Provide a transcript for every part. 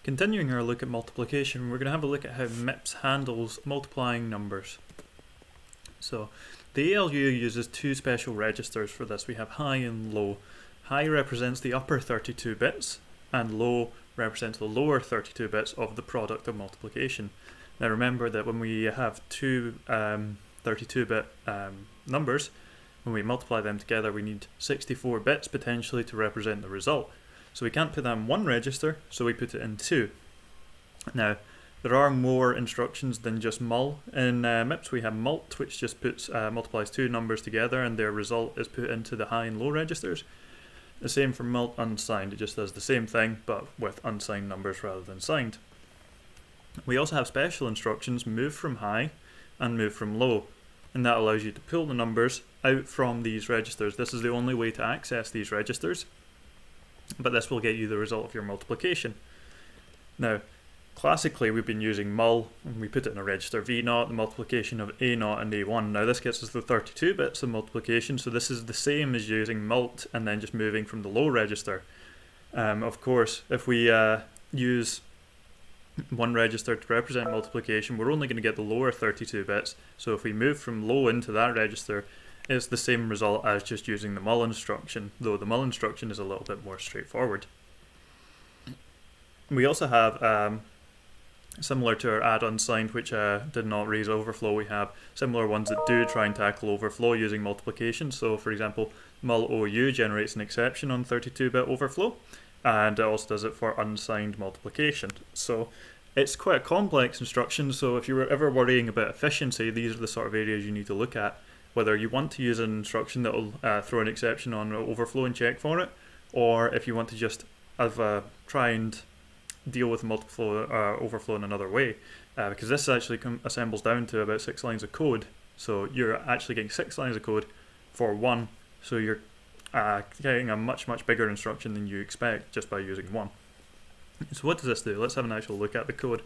Continuing our look at multiplication, we're going to have a look at how MIPS handles multiplying numbers. So the ALU uses two special registers for this. We have high and low. High represents the upper 32 bits and low represents the lower 32 bits of the product of multiplication. Now remember that when we have two 32-bit numbers, when we multiply them together we need 64 bits potentially to represent the result. So we can't put that in one register, so we put it in two. Now, there are more instructions than just mul. In MIPS we have mult, which just multiplies two numbers together and their result is put into the high and low registers. The same for mult unsigned, it just does the same thing but with unsigned numbers rather than signed. We also have special instructions, move from high and move from low, and that allows you to pull the numbers out from these registers. This is the only way to access these registers, but this will get you the result of your multiplication. Now, classically we've been using mul, and we put it in a register V0, the multiplication of A0 and A1. Now this gets us the 32 bits of multiplication, so this is the same as using mult and then just moving from the low register. Of course, if we use one register to represent multiplication, we're only going to get the lower 32 bits, so if we move from low into that register, it's the same result as just using the mul instruction, though the mul instruction is a little bit more straightforward. We also have, similar to our add unsigned, which did not raise overflow, we have similar ones that do try and tackle overflow using multiplication. So for example, mul OU generates an exception on 32-bit overflow, and it also does it for unsigned multiplication. So it's quite a complex instruction, so if you were ever worrying about efficiency, these are the sort of areas you need to look at. Whether you want to use an instruction that will throw an exception on overflow and check for it, or if you want to just try and deal with overflow in another way, because this actually assembles down to about 6 lines of code. So you're actually getting 6 lines of code for one, so you're getting a much bigger instruction than you expect just by using one. So what does this do? Let's have an actual look at the code.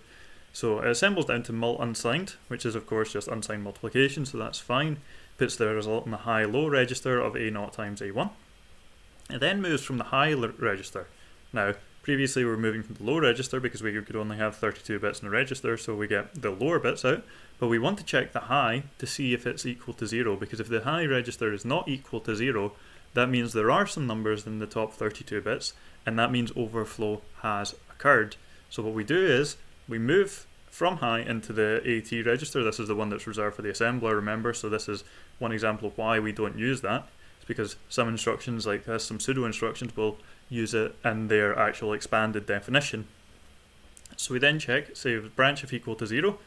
So it assembles down to mult unsigned, which is of course just unsigned multiplication, so that's fine. Puts the result in the high-low register of A0 times A1. It then moves from the high register. Now, previously we were moving from the low register because we could only have 32 bits in the register, so we get the lower bits out. But we want to check the high to see if it's equal to 0, because if the high register is not equal to 0, that means there are some numbers in the top 32 bits, and that means overflow has occurred. So what we do is, we move from high into the AT register. This is the one that's reserved for the assembler, remember, so this is one example of why we don't use that. It's because some instructions like this, some pseudo instructions, will use it in their actual expanded definition. So we then check, say branch if equal to 0,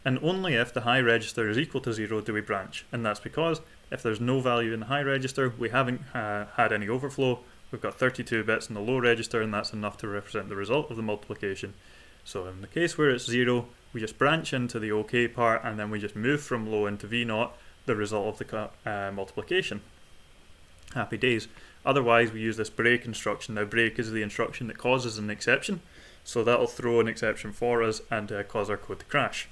and only if the high register is equal to 0 do we branch, and that's because if there's no value in the high register, we haven't had any overflow, we've got 32 bits in the low register, and that's enough to represent the result of the multiplication. So in the case where it's 0, we just branch into the OK part, and then we just move from low into V0, the result of the multiplication. Happy days. Otherwise we use this break instruction. Now break is the instruction that causes an exception, so that'll throw an exception for us and cause our code to crash.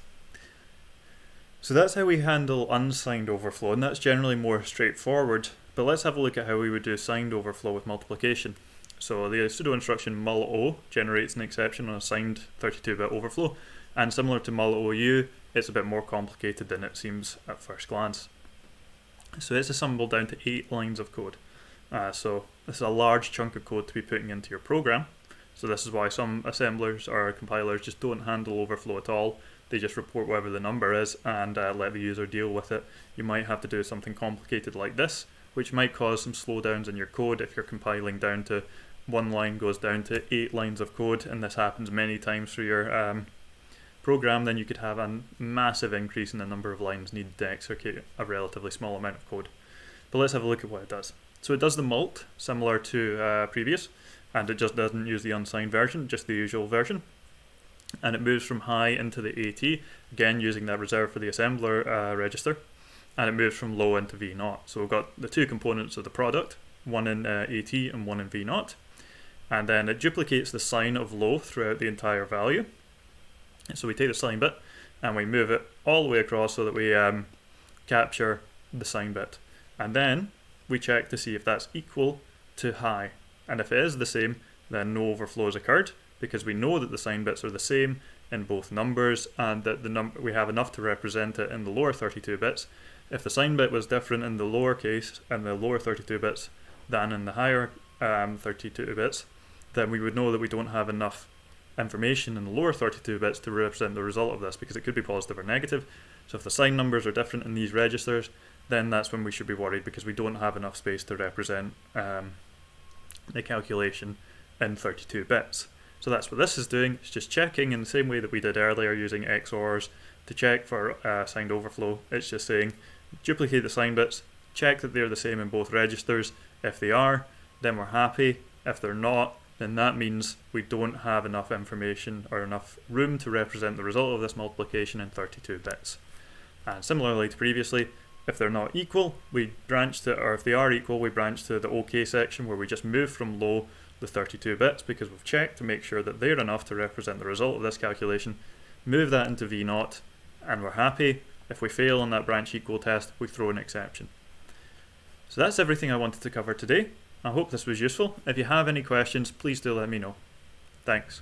So that's how we handle unsigned overflow, and that's generally more straightforward. But let's have a look at how we would do signed overflow with multiplication. So the pseudo instruction mul O generates an exception on a signed 32-bit overflow, and similar to mul OU, it's a bit more complicated than it seems at first glance. So it's assembled down to 8 lines of code. So this is a large chunk of code to be putting into your program. So this is why some assemblers or compilers just don't handle overflow at all. They just report whatever the number is and let the user deal with it. You might have to do something complicated like this, which might cause some slowdowns in your code if you're compiling down to 1 line goes down to 8 lines of code, and this happens many times through your program. Then you could have a massive increase in the number of lines needed to execute a relatively small amount of code. But let's have a look at what it does. So it does the mult, similar to previous, and it just doesn't use the unsigned version, just the usual version. And it moves from high into the AT, again using that reserved for the assembler register, and it moves from low into V0. So we've got the two components of the product, one in AT and one in V0, and then it duplicates the sign of low throughout the entire value. So we take the sign bit and we move it all the way across so that we capture the sign bit, and then we check to see if that's equal to high, and if it is the same, then no overflow has occurred, because we know that the sign bits are the same in both numbers and that we have enough to represent it in the lower 32 bits. If the sign bit was different in the lower case and the lower 32 bits than in the higher 32 bits, then we would know that we don't have enough information in the lower 32 bits to represent the result of this, because it could be positive or negative. So if the sign numbers are different in these registers, then that's when we should be worried, because we don't have enough space to represent the calculation in 32 bits. So that's what this is doing. It's just checking in the same way that we did earlier using XORs to check for signed overflow. It's just saying duplicate the sign bits, check that they're the same in both registers. If they are, then we're happy. If they're not, then that means we don't have enough information or enough room to represent the result of this multiplication in 32 bits. And similarly to previously, if they're not equal, we branch to, or if they are equal, we branch to the OK section, where we just move from low the 32 bits, because we've checked to make sure that they're enough to represent the result of this calculation, move that into V0, and we're happy. If we fail on that branch equal test, we throw an exception. So that's everything I wanted to cover today. I hope this was useful. If you have any questions, please do let me know. Thanks.